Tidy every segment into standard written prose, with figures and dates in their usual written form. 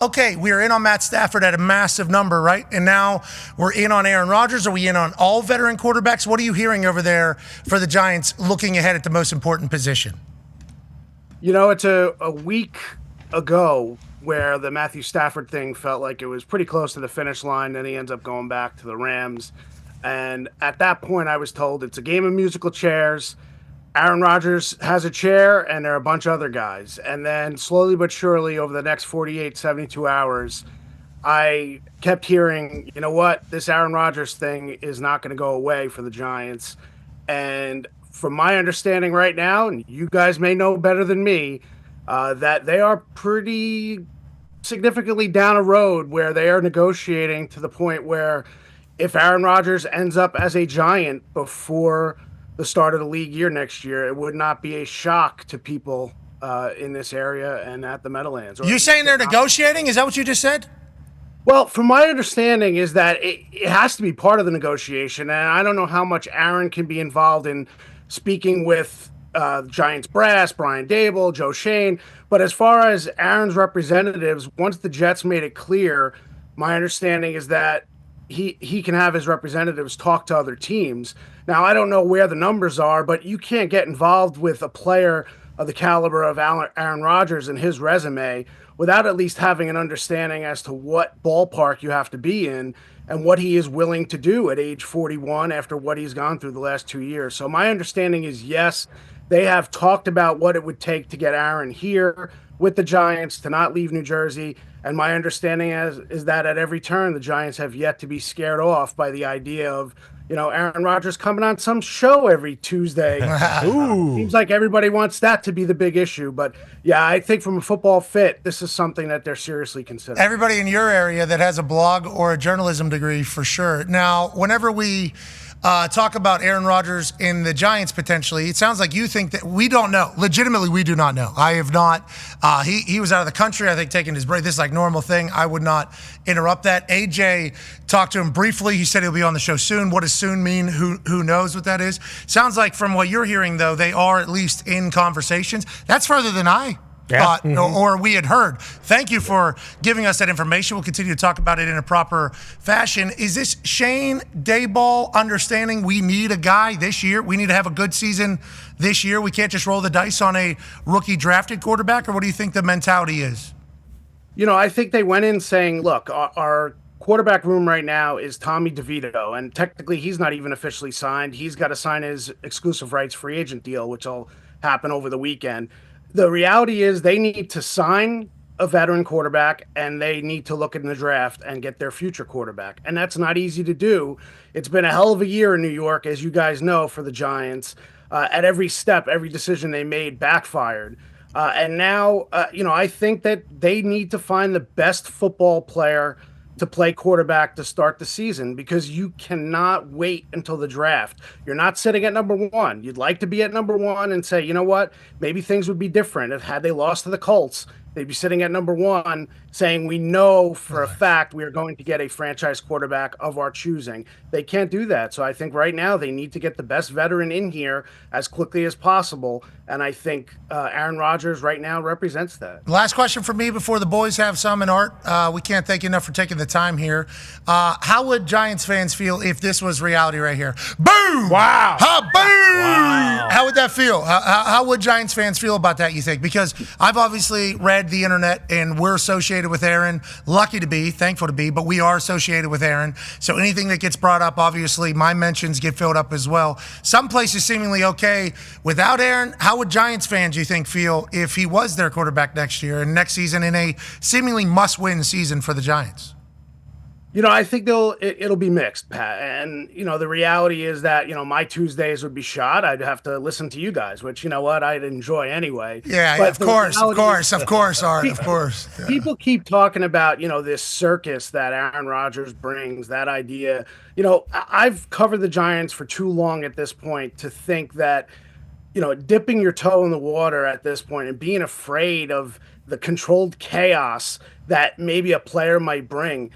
Okay, we are in on Matt Stafford at a massive number, right? And now we're in on Aaron Rodgers. Are we in on all veteran quarterbacks? What are you hearing over there for the Giants looking ahead at the most important position? It's a week ago where the Matthew Stafford thing felt like it was pretty close to the finish line. Then he ends up going back to the Rams. And at that point, I was told it's a game of musical chairs. Aaron Rodgers has a chair, and there are a bunch of other guys. And then slowly but surely, over the next 48, 72 hours, I kept hearing, you know what, this Aaron Rodgers thing is not going to go away for the Giants. And from my understanding right now, and you guys may know better than me, that they are pretty significantly down a road where they are negotiating to the point where if Aaron Rodgers ends up as a Giant before the start of the league year next year, it would not be a shock to people in this area and at the Meadowlands. You're saying they're negotiating? Is that what you just said? Well, from my understanding is that it has to be part of the negotiation, and I don't know how much Aaron can be involved in speaking with Giants brass, Brian Dable, Joe Shane. But as far as Aaron's representatives, once the Jets made it clear, my understanding is that he can have his representatives talk to other teams. Now, I don't know where the numbers are, but you can't get involved with a player of the caliber of Aaron Rodgers and his resume without at least having an understanding as to what ballpark you have to be in and what he is willing to do at age 41 after what he's gone through the last 2 years. So my understanding is, yes, they have talked about what it would take to get Aaron here with the Giants, to not leave New Jersey. And my understanding is that at every turn, the Giants have yet to be scared off by the idea of, Aaron Rodgers coming on some show every Tuesday. Seems like everybody wants that to be the big issue. But yeah, I think from a football fit, this is something that they're seriously considering. Everybody in your area that has a blog or a journalism degree, for sure. Now, whenever we talk about Aaron Rodgers and the Giants potentially, it sounds like you think that we don't know. Legitimately, we do not know. I have not. He was out of the country, I think, taking his break. This is like normal thing. I would not interrupt that. AJ talked to him briefly. He said he'll be on the show soon. What does soon mean? Who knows what that is? Sounds like from what you're hearing, though, they are at least in conversations. That's further than I thought, or we had heard. Thank you for giving us that information. We'll continue to talk about it in a proper fashion. Is this Shane Dayball understanding we need a guy this year? We need to have a good season this year. We can't just roll the dice on a rookie drafted quarterback, or what do you think the mentality is? I think they went in saying, look, our quarterback room right now is Tommy DeVito, and technically he's not even officially signed. He's got to sign his exclusive rights free agent deal, which will happen over the weekend. The reality is they need to sign a veteran quarterback, and they need to look in the draft and get their future quarterback. And that's not easy to do. It's been a hell of a year in New York, as you guys know, for the Giants. At every step, every decision they made backfired. And now, I think that they need to find the best football player to play quarterback to start the season, because you cannot wait until the draft. You're not sitting at number one. You'd like to be at number one and say, you know what, maybe things would be different. If had they lost to the Colts, they'd be sitting at number one saying, we know for a fact we are going to get a franchise quarterback of our choosing. They can't do that. So I think right now they need to get the best veteran in here as quickly as possible. And I think Aaron Rodgers right now represents that. Last question for me before the boys have some. And Art, we can't thank you enough for taking the time here. How would Giants fans feel if this was reality right here? Boom! Wow! Boom! Wow. How would that feel? How would Giants fans feel about that, you think? Because I've obviously read the internet, and we're associated with Aaron. Lucky to be, thankful to be, but we are associated with Aaron. So anything that gets brought up, obviously, my mentions get filled up as well. Some places seemingly okay without Aaron. How would Giants fans, you think, feel if he was their quarterback next year and next season in a seemingly must-win season for the Giants? I think it'll be mixed, Pat. And, the reality is that, my Tuesdays would be shot. I'd have to listen to you guys, which, I'd enjoy anyway. Yeah, but of course, Art, of course. Yeah. People keep talking about, this circus that Aaron Rodgers brings, that idea. I've covered the Giants for too long at this point to think that, dipping your toe in the water at this point and being afraid of the controlled chaos that maybe a player might bring,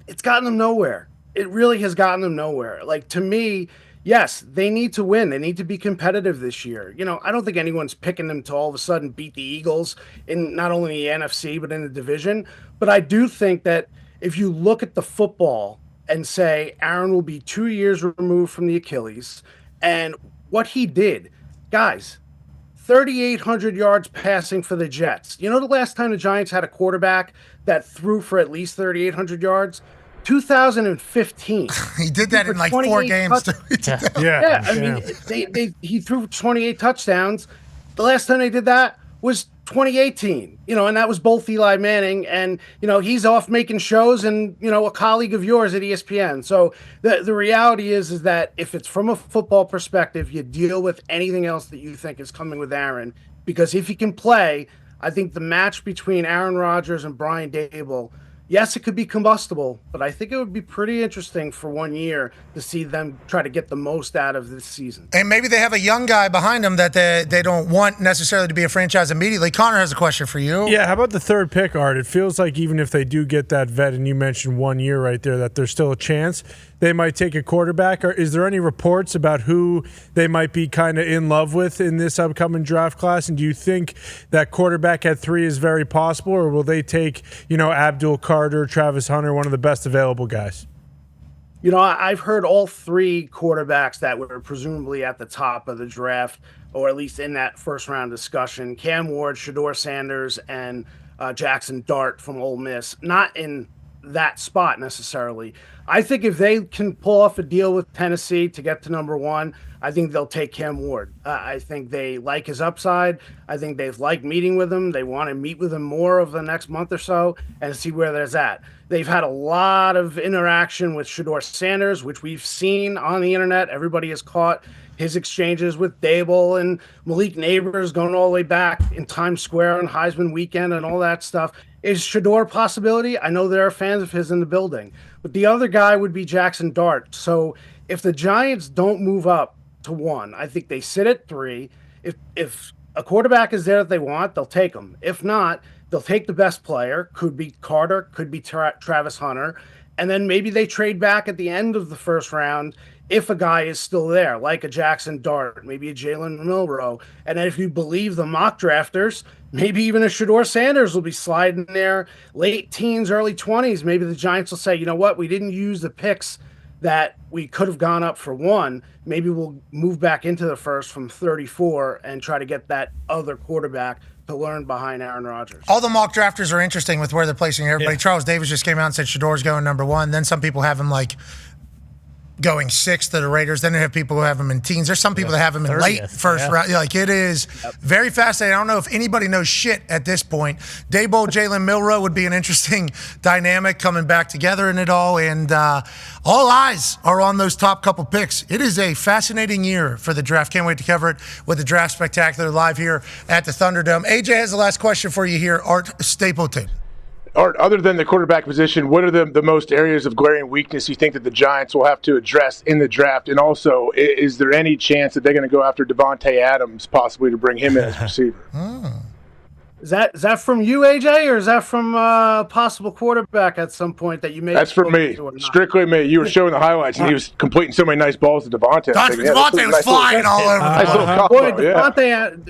it's gotten them nowhere. It really has gotten them nowhere. Like, to me, yes, they need to win. They need to be competitive this year. I don't think anyone's picking them to all of a sudden beat the Eagles in not only the NFC, but in the division. But I do think that if you look at the football and say Aaron will be 2 years removed from the Achilles and what he did, guys, 3,800 yards passing for the Jets. The last time the Giants had a quarterback that threw for at least 3,800 yards? 2015. He did that in like 4 games. Yeah. I mean, he threw 28 touchdowns. The last time they did that was 2018. And that was both Eli Manning and he's off making shows and a colleague of yours at ESPN. So the reality is that if it's from a football perspective, you deal with anything else that you think is coming with Aaron, because if he can play, I think the match between Aaron Rodgers and Brian Dable, yes, it could be combustible, but I think it would be pretty interesting for 1 year to see them try to get the most out of this season. And maybe they have a young guy behind them that they don't want necessarily to be a franchise immediately. Connor has a question for you. Yeah, how about the third pick, Art? It feels like even if they do get that vet, and you mentioned 1 year right there, that there's still a chance they might take a quarterback. Or is there any reports about who they might be kind of in love with in this upcoming draft class? And do you think that quarterback at 3 is very possible, or will they take, Abdul Carter, Travis Hunter, one of the best available guys? I've heard all 3 quarterbacks that were presumably at the top of the draft, or at least in that first round discussion: Cam Ward, Shedeur Sanders, and Jackson Dart from Ole Miss. Not in that spot necessarily. I think if they can pull off a deal with Tennessee to get to number 1, I think they'll take Cam Ward. I think they like his upside. I think they've liked meeting with him. They want to meet with him more over the next month or so and see where there's at. They've had a lot of interaction with Shedeur Sanders, which we've seen on the internet. Everybody has caught his exchanges with Dable and Malik Neighbors going all the way back in Times Square on Heisman weekend and all that stuff. Is Shedeur a possibility? I know there are fans of his in the building. But the other guy would be Jackson Dart. So if the Giants don't move up to 1, I think they sit at 3. If a quarterback is there that they want, they'll take him. If not, they'll take the best player. Could be Carter, could be Travis Hunter. And then maybe they trade back at the end of the first round if a guy is still there, like a Jackson Dart, maybe a Jalen Milroe. And then if you believe the mock drafters, maybe even a Shedeur Sanders will be sliding there late teens, early 20s. Maybe the Giants will say, you know what, we didn't use the picks that we could have gone up for 1. Maybe we'll move back into the first from 34 and try to get that other quarterback to learn behind Aaron Rodgers. All the mock drafters are interesting with where they're placing everybody. Yeah. Charles Davis just came out and said Shedeur's going number 1. Then some people have him going 6th to the Raiders. Then they have people who have him in teens. There's some people that have him in 30th, late first round. It is very fascinating. I don't know if anybody knows shit at this point. Dable, Jalen Milroe would be an interesting dynamic coming back together in it all. And all eyes are on those top couple picks. It is a fascinating year for the draft. Can't wait to cover it with the Draft Spectacular live here at the Thunderdome. AJ has the last question for you here. Art Stapleton. Art, other than the quarterback position, what are the most areas of glaring weakness you think that the Giants will have to address in the draft? And also, is there any chance that they're going to go after Devontae Adams possibly to bring him in as receiver? Is that from you, AJ, or is that from a possible quarterback at some point that you made? That's from me. Strictly me. You were showing the highlights, and he was completing so many nice balls to Devontae. Devontae was flying all over.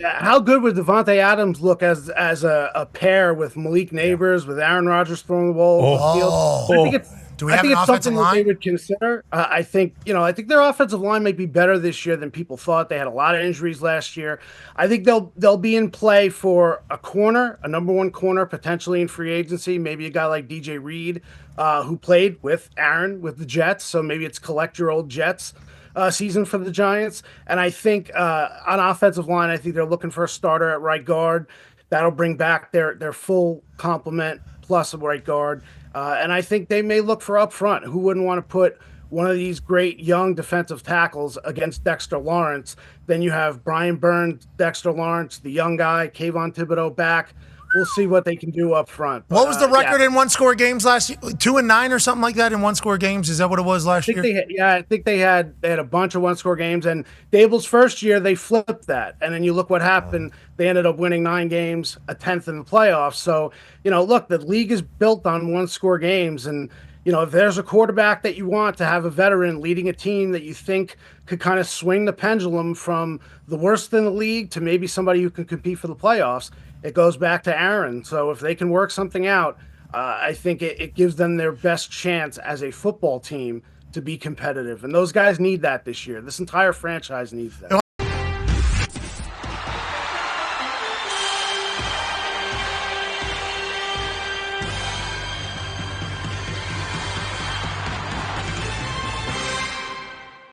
How good would Devontae Adams look as a pair with Malik Neighbors, with Aaron Rodgers throwing the ball over the field? I think it's something that they would consider. I think their offensive line might be better this year than people thought. They had a lot of injuries last year. I think they'll be in play for a corner, a number 1 corner, potentially in free agency. Maybe a guy like DJ Reed, who played with Aaron with the Jets. So maybe it's collect your old Jets season for the Giants. And I think on offensive line, I think they're looking for a starter at right guard. That'll bring back their full complement plus a right guard. And I think they may look for up front. Who wouldn't want to put one of these great young defensive tackles against Dexter Lawrence? Then you have Brian Burns, Dexter Lawrence, the young guy, Kayvon Thibodeau back. We'll see what they can do up front. What was the record in one-score games last year? 2-9 or something like that in one-score games? Is that what it was last year? I think they had a bunch of one-score games. And Dable's first year, they flipped that. And then you look what happened. They ended up winning 9 games, a 10th in the playoffs. So, look, the league is built on one-score games. And, if there's a quarterback that you want to have a veteran leading a team that you think could kind of swing the pendulum from the worst in the league to maybe somebody who can compete for the playoffs, it goes back to Aaron. So if they can work something out, I think it gives them their best chance as a football team to be competitive. And those guys need that this year. This entire franchise needs that.